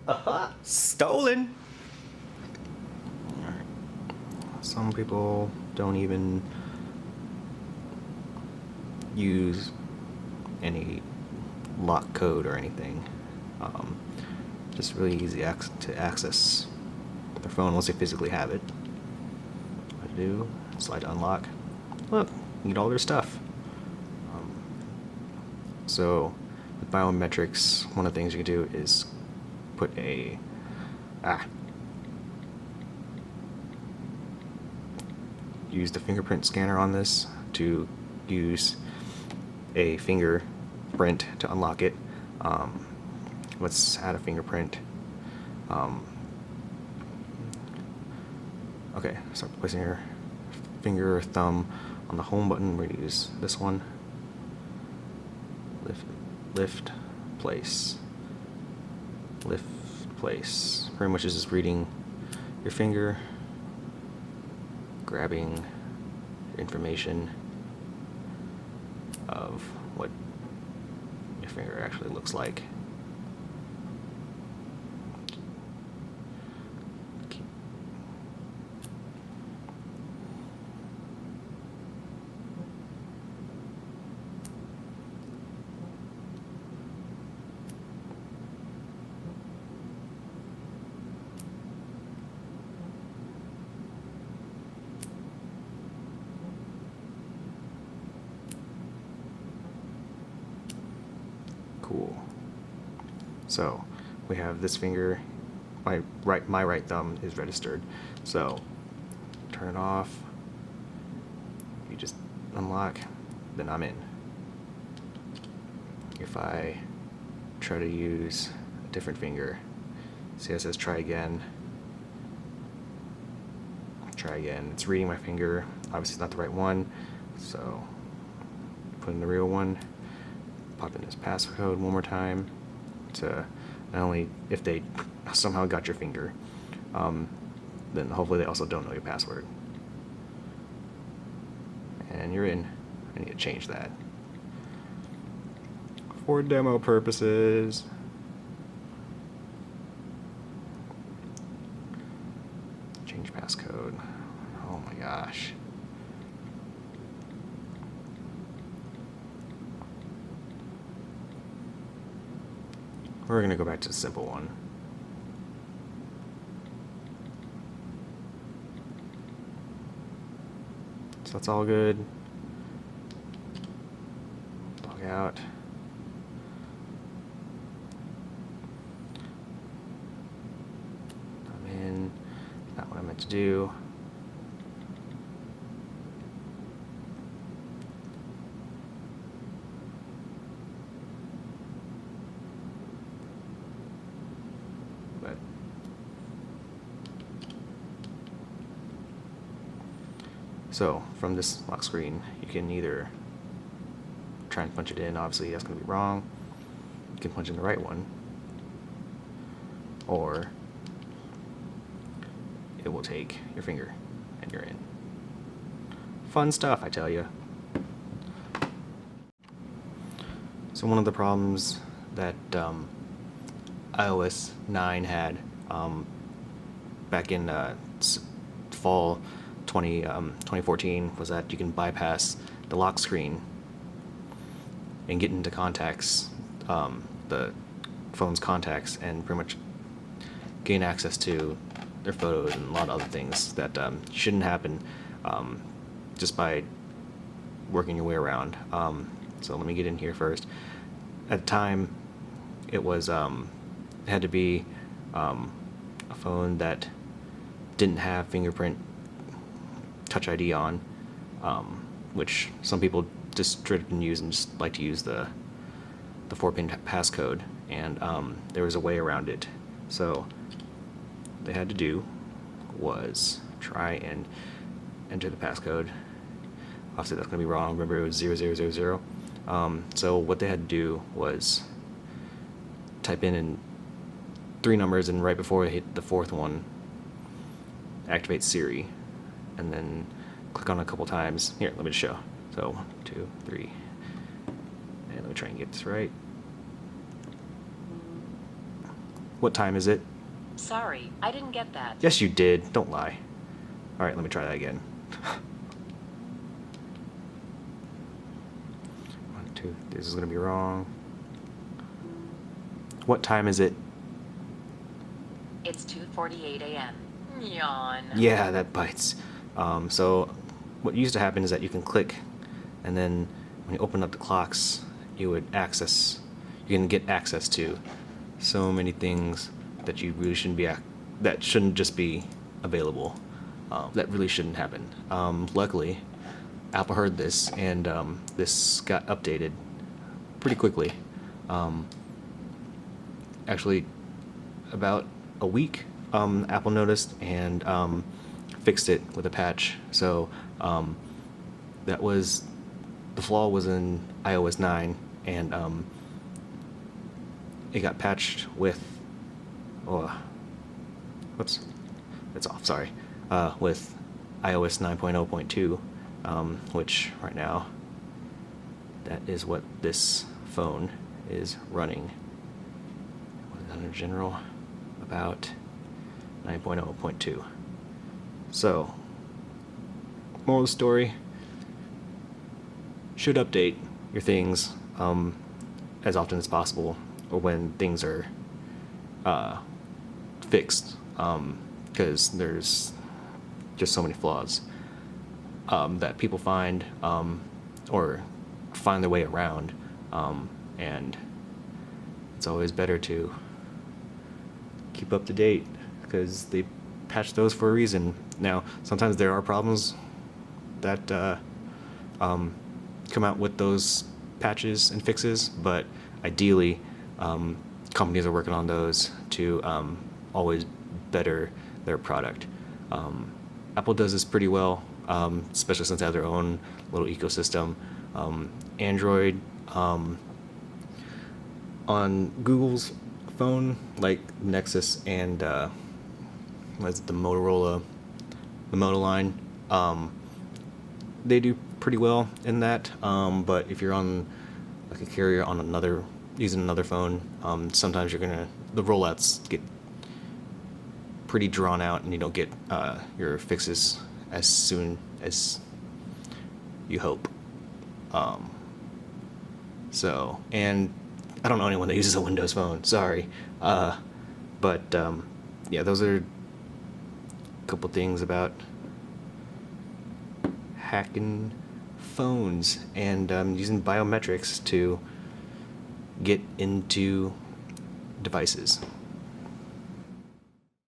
Aha! Stolen! Alright. Some people don't even use any lock code or anything. Just really easy to access their phone once they physically have it. What to do? Slide to unlock. Look, you get all their stuff. So with biometrics, one of the things you can do is put use the fingerprint scanner on this to use a fingerprint to unlock it. Let's add a fingerprint. Okay, start placing your finger or thumb on the home button. We're going to use this one. Lift, place. Lift, place. Pretty much is just reading your finger, grabbing information of what your finger actually looks like. Cool. So we have this finger, my right thumb is registered. So turn it off. You just unlock, then I'm in. If I try to use a different finger, see it says try again. Try again. It's reading my finger. Obviously it's not the right one, so put in the real one. Pop in this passcode one more time to not only if they somehow got your finger, then hopefully they also don't know your password. And you're in. I need to change that for demo purposes. Change passcode. Oh my gosh. We're going to go back to the simple one. So that's all good. Log out. I'm in. Not what I meant to do. So from this lock screen, you can either try and punch it in. Obviously that's going to be wrong. You can punch in the right one, or it will take your finger and you're in. Fun stuff, I tell you. So one of the problems that iOS 9 had back in fall 2014 was that you can bypass the lock screen and get into contacts, the phone's contacts, and pretty much gain access to their photos and a lot of other things that shouldn't happen just by working your way around. So let me get in here first. At the time, it was it had to be a phone that didn't have fingerprint Touch ID on, which some people just didn't use and just like to use the 4-pin passcode, and there was a way around it. So what they had to do was try and enter the passcode. Obviously that's going to be wrong. Remember, it was 0000. So what they had to do was type in 3 numbers, and right before it hit the 4th one, activate Siri, and then click on it a couple times. Here, let me just show. So 1, 2, 3, and let me try and get this right. What time is it? Sorry, I didn't get that. Yes, you did. Don't lie. All right, let me try that again. 1, 2. This is gonna be wrong. What time is it? It's 2:48 a.m. Yawn. Yeah, that bites. So what used to happen is that you can click, and then when you open up the clocks, you can get access to so many things that you really shouldn't be, that shouldn't just be available. That really shouldn't happen. Luckily, Apple heard this, and this got updated pretty quickly. Actually, about a week, Apple noticed and fixed it with a patch. So that was, the flaw was in iOS 9, and it got patched with, whoops, it's off, sorry, with iOS 9.0.2, which right now, that is what this phone is running. What is that in general? About 9.0.2. So, moral of the story, should update your things as often as possible, or when things are fixed, because there's just so many flaws that people find or find their way around, and it's always better to keep up to date, because they patch those for a reason. Now, sometimes there are problems that come out with those patches and fixes, but ideally, companies are working on those to always better their product. Apple does this pretty well, especially since they have their own little ecosystem. Android, on Google's phone, like Nexus and what's it, the Moto line, they do pretty well in that. But if you're on like a carrier on using another phone, sometimes the rollouts get pretty drawn out, and you don't get your fixes as soon as you hope. So, and I don't know anyone that uses a Windows phone, sorry. But yeah, those are a couple things about hacking phones and using biometrics to get into devices.